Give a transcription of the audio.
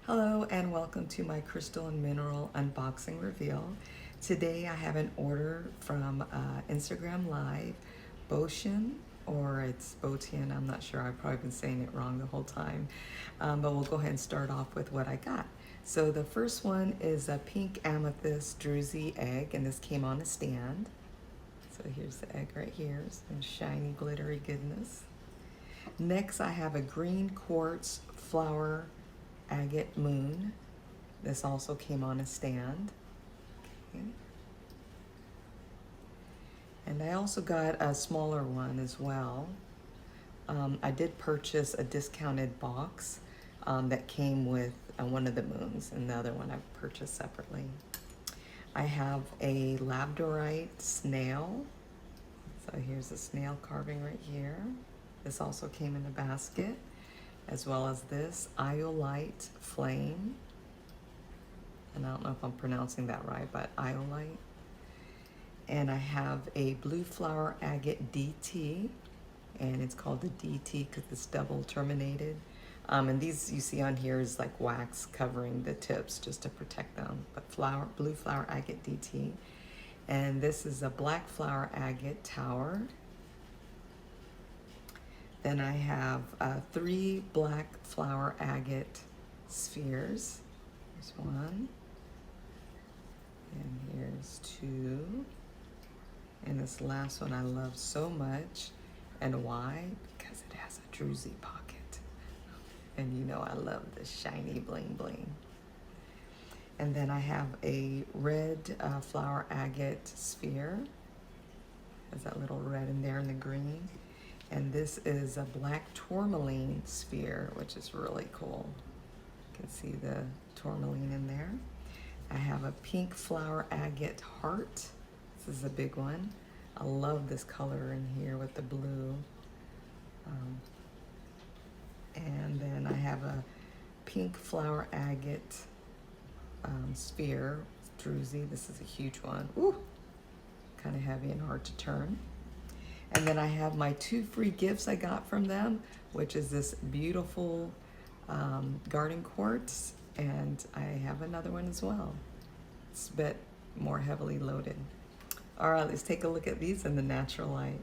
Hello and welcome to my crystal and mineral unboxing reveal. Today I have an order from Instagram Live, Boshin, or it's Botian, I'm not sure, I've probably been saying it wrong the whole time. But we'll go ahead and start off with what I got. So the first one is a pink amethyst druzy egg, and this came on a stand. So here's the egg right here, some shiny glittery goodness. Next I have a green quartz flower agate moon. This also came on a stand. Okay. And I also got a smaller one as well. I did purchase a discounted box that came with one of the moons, and the other one I purchased separately. I have a labradorite snail. So here's a snail carving right here. This also came in a basket, as well as this iolite flame. And I don't know if I'm pronouncing that right, but iolite. And I have a blue flower agate DT, and it's called the DT because it's double terminated. And these you see on here is like wax covering the tips just to protect them. But blue flower agate DT. And this is a black flower agate tower. Then I have 3 black flower agate spheres. Here's one, and here's 2. And this last one I love so much. And why? Because it has a druzy pocket. And you know I love the shiny bling bling. And then I have a red flower agate sphere. There's that little red in there and the green. And this is a black tourmaline sphere, which is really cool. You can see the tourmaline in there. I have a pink flower agate heart. This is a big one. I love this color in here with the blue. And then I have a pink flower agate sphere, druzy. This is a huge one. Ooh, kind of heavy and hard to turn. And then I have my 2 free gifts I got from them, which is this beautiful garden quartz, and I have another one as well. It's a bit more heavily loaded. All right, let's take a look at these in the natural light.